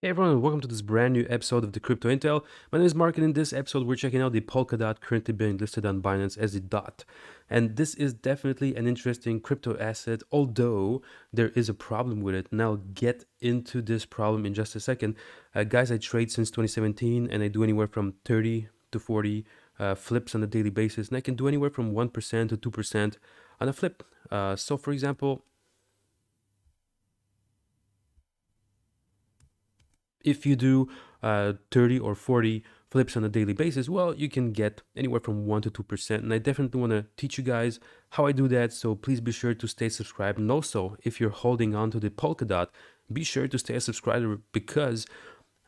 Hey everyone, and welcome to this brand new episode of the Crypto Intel. My name is Mark, and in this episode, we're checking out the Polkadot currently being listed on Binance as a DOT. And this is definitely an interesting crypto asset, although there is a problem with it. And I'll get into this problem in just a second. Guys, I trade since 2017, and I do anywhere from 30 to 40 flips on a daily basis, and I can do anywhere from 1% to 2% on a flip. So, for example, if you do 30 or 40 flips on a daily basis, well, you can get anywhere from 1 to 2%. And I definitely want to teach you guys how I do that. So please be sure to stay subscribed. And also, if you're holding on to the Polkadot, be sure to stay a subscriber because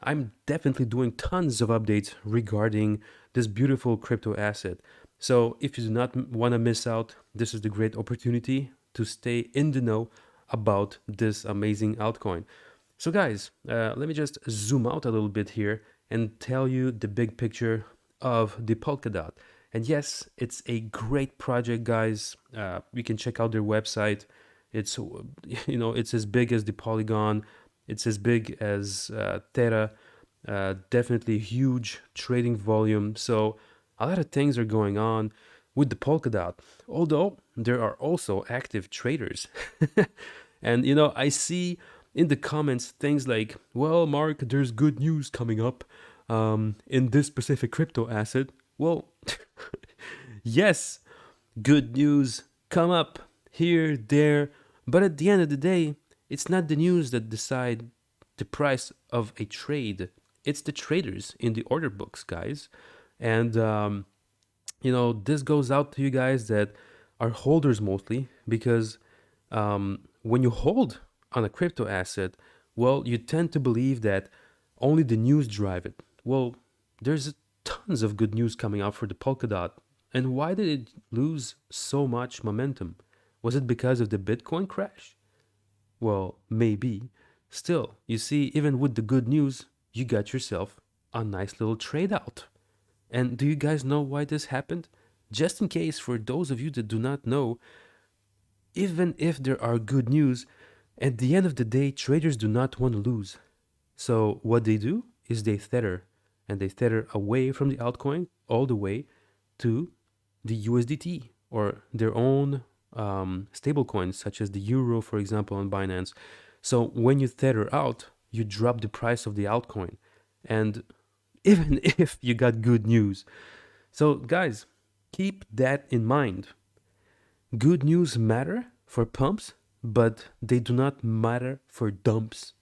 I'm definitely doing tons of updates regarding this beautiful crypto asset. So if you do not want to miss out, this is the great opportunity to stay in the know about this amazing altcoin. So guys, let me just zoom out a little bit here and tell you the big picture of the Polkadot. And yes, it's a great project, guys. You can check out their website. It's it's as big as the Polygon. It's as big as Terra. Definitely huge trading volume. So a lot of things are going on with the Polkadot. Although there are also active traders. And I see in the comments things like, well, Mark, there's good news coming up in this specific crypto asset. Well, yes, good news come up here, there, but at the end of the day, it's not the news that decide the price of a trade. It's the traders in the order books, guys. And this goes out to you guys that are holders mostly because when you hold on a crypto asset, well, you tend to believe that only the news drive it. Well, there's tons of good news coming out for the Polkadot. And why did it lose so much momentum? Was it because of the Bitcoin crash? Well, maybe. Still, you see, even with the good news, you got yourself a nice little trade out. And do you guys know why this happened? Just in case, for those of you that do not know, even if there are good news, at the end of the day, traders do not want to lose. So what they do is they tether, and they tether away from the altcoin all the way to the USDT or their own stable coins, such as the euro, for example, on Binance. So when you tether out, you drop the price of the altcoin. And even if you got good news. So, guys, keep that in mind. Good news matter for pumps, but they do not matter for dumps.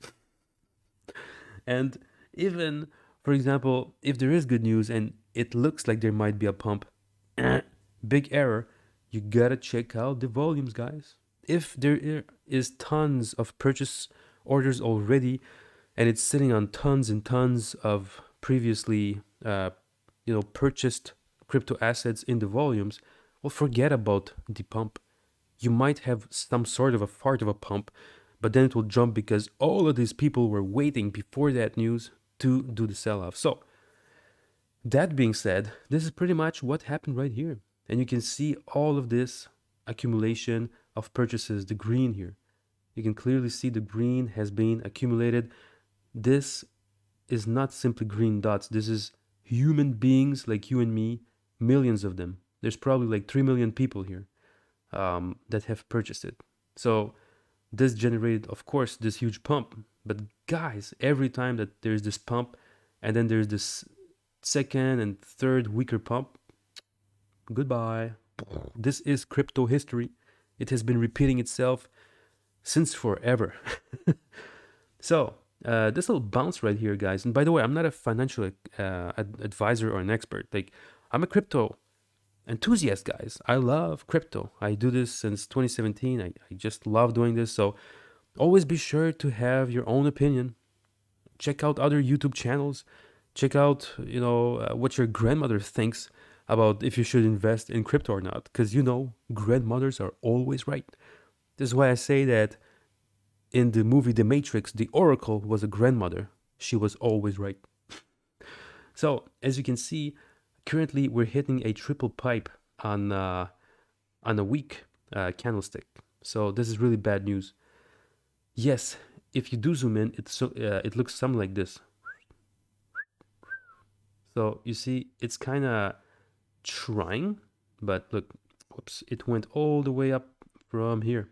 And even, for example, if there is good news and it looks like there might be a pump, big error, you gotta check out the volumes, guys. If there is tons of purchase orders already and it's sitting on tons and tons of previously purchased crypto assets in the volumes, well, forget about the pump. You might have some sort of a fart of a pump, but then it will jump because all of these people were waiting before that news to do the sell off. So, that being said, this is pretty much what happened right here. And you can see all of this accumulation of purchases, the green here. You can clearly see the green has been accumulated. This is not simply green dots. This is human beings like you and me, millions of them. There's probably like 3 million people here that have purchased it. So this generated, of course, this huge pump. But guys, every time that there's this pump and then there's this second and third weaker pump, goodbye. This is crypto history. It has been repeating itself since forever. So, this little bounce right here, guys. And by the way, I'm not a financial advisor or an expert. Like, I'm a crypto enthusiast, guys. I love crypto. I do this since 2017. I just love doing this. So, always be sure to have your own opinion. Check out other YouTube channels. Check out, what your grandmother thinks about if you should invest in crypto or not. Because, grandmothers are always right. This is why I say that in the movie The Matrix, the Oracle was a grandmother. She was always right. So, as you can see, currently we're hitting a triple pipe on a weak candlestick. So this is really bad news. Yes, if you do zoom in, it looks something like this. So you see, it's kind of trying, but look, whoops, it went all the way up from here.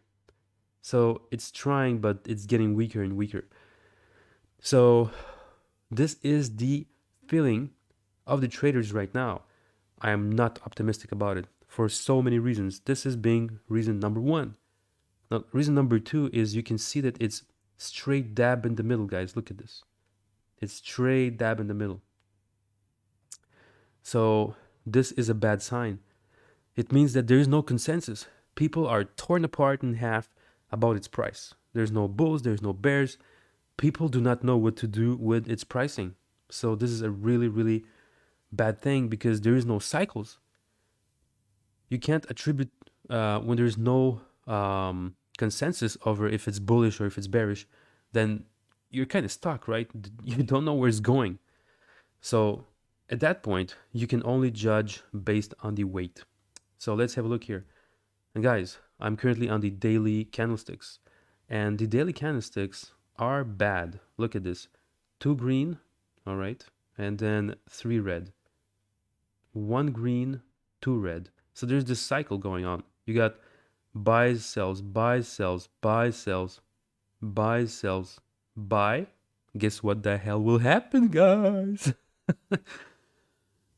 So it's trying, but it's getting weaker and weaker. So this is the feeling of the traders right now. I am not optimistic about it for so many reasons. This is being reason number one. Now, reason number two is you can see that it's straight dab in the middle, guys. Look at this. It's straight dab in the middle. So this is a bad sign. It means that there is no consensus. People are torn apart in half about its price. There's no bulls, there's no bears. People do not know what to do with its pricing. So this is a really, really bad thing because there is no cycles. You can't attribute when there's no consensus over if it's bullish or if it's bearish, then you're kind of stuck, right? You don't know where it's going. So at that point, you can only judge based on the weight. So let's have a look here. And guys, I'm currently on the daily candlesticks. And the daily candlesticks are bad. Look at this. 2 green, all right, and then 3 red. 1 green, 2 red. So there's this cycle going on. You got buys, sells, buys, sells, buys, sells, buys, sells, buy. Guess what the hell will happen, guys?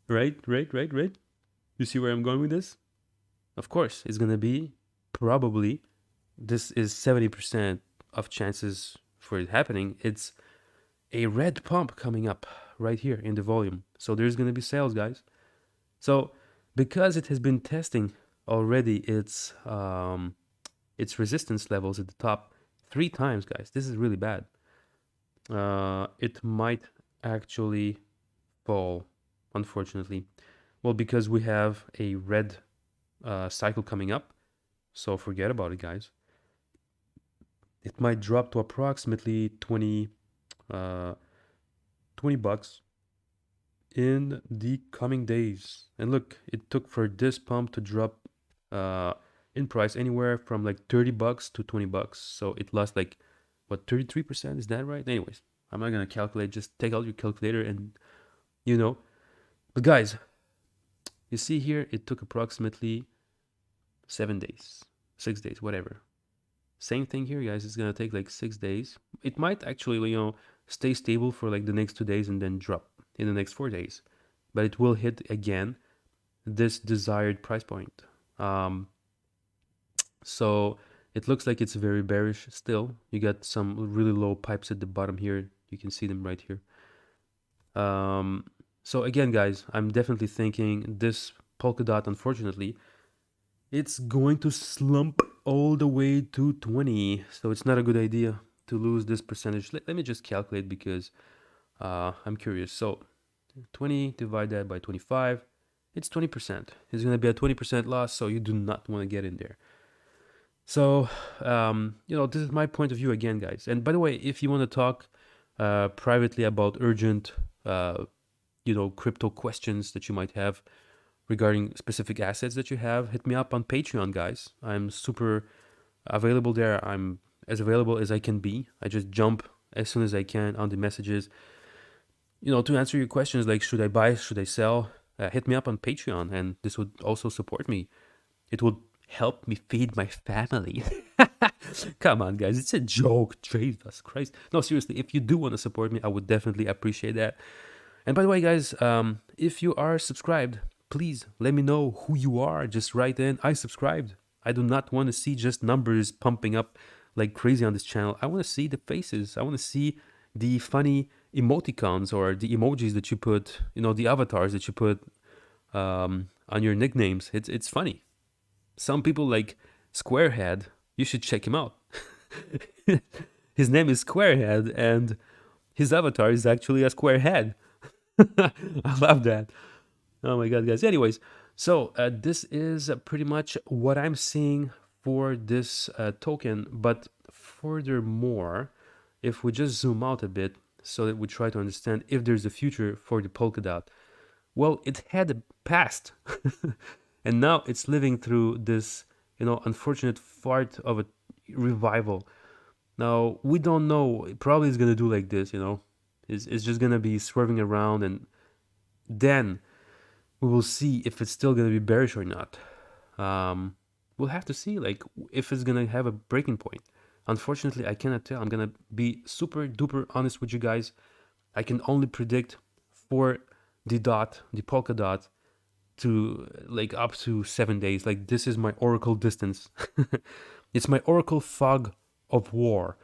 Right? You see where I'm going with this? Of course, it's going to be probably, this is 70% of chances for it happening. It's a red pump coming up right here in the volume. So there's going to be sales, guys. So because it has been testing already its resistance levels at the top 3 times, guys, this is really bad. It might actually fall, unfortunately. Well, because we have a red cycle coming up, so forget about it, guys. It might drop to approximately 20 bucks in the coming days. And look, it took for this pump to drop in price anywhere from like 30 bucks to 20 bucks. So it lost like, what, 33%? Is that right? Anyways, I'm not gonna calculate. Just take out your calculator and you know. But guys, you see here, it took approximately 7 days, 6 days, whatever. Same thing here, guys. It's gonna take like 6 days. It might actually, stay stable for like the next 2 days and then drop in the next 4 days. But it will hit again this desired price point. So it looks like it's very bearish still. You got some really low pipes at the bottom here. You can see them right here. So again, guys, I'm definitely thinking this Polkadot, unfortunately, it's going to slump all the way to 20. So it's not a good idea to lose this percentage. Let me just calculate because I'm curious. So 20, divide that by 25. It's 20%. It's going to be a 20% loss, so you do not want to get in there. So, this is my point of view again, guys. And by the way, if you want to talk privately about urgent, crypto questions that you might have regarding specific assets that you have, hit me up on Patreon, guys. I'm super available there. I'm as available as I can be. I just jump as soon as I can on the messages. To answer your questions like should I buy, should I sell, hit me up on Patreon, and this would also support me. It would help me feed my family. Come on, guys, it's a joke. Jesus Christ. No, seriously, if you do want to support me, I would definitely appreciate that. And by the way, guys, if you are subscribed, please let me know who you are. Just write in, I subscribed. I do not want to see just numbers pumping up like crazy on this channel. I want to see the faces. I want to see the funny emoticons or the emojis that you put, the avatars that you put on your nicknames. It's funny. Some people like Squarehead. You should check him out. His name is Squarehead, and his avatar is actually a square head. I love that. Oh my god, guys. Anyways, so this is pretty much what I'm seeing for this token. But furthermore, if we just zoom out a bit so that we try to understand if there's a future for the Polkadot. Well, it had a past. And now it's living through this, unfortunate fart of a revival. Now, we don't know. It probably is going to do like this, It's just going to be swerving around, and then we will see if it's still going to be bearish or not. We'll have to see, like, if it's going to have a breaking point. Unfortunately, I cannot tell. I'm going to be super duper honest with you guys. I can only predict for the polka dot, to like up to 7 days. Like, this is my oracle distance. It's my oracle fog of war.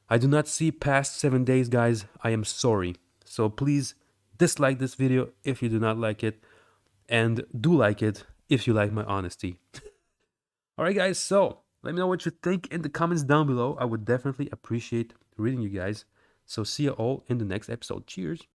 I do not see past 7 days, guys. I am sorry. So please dislike this video if you do not like it, and do like it if you like my honesty. All right, guys. So let me know what you think in the comments down below. I would definitely appreciate reading you guys. So see you all in the next episode. Cheers.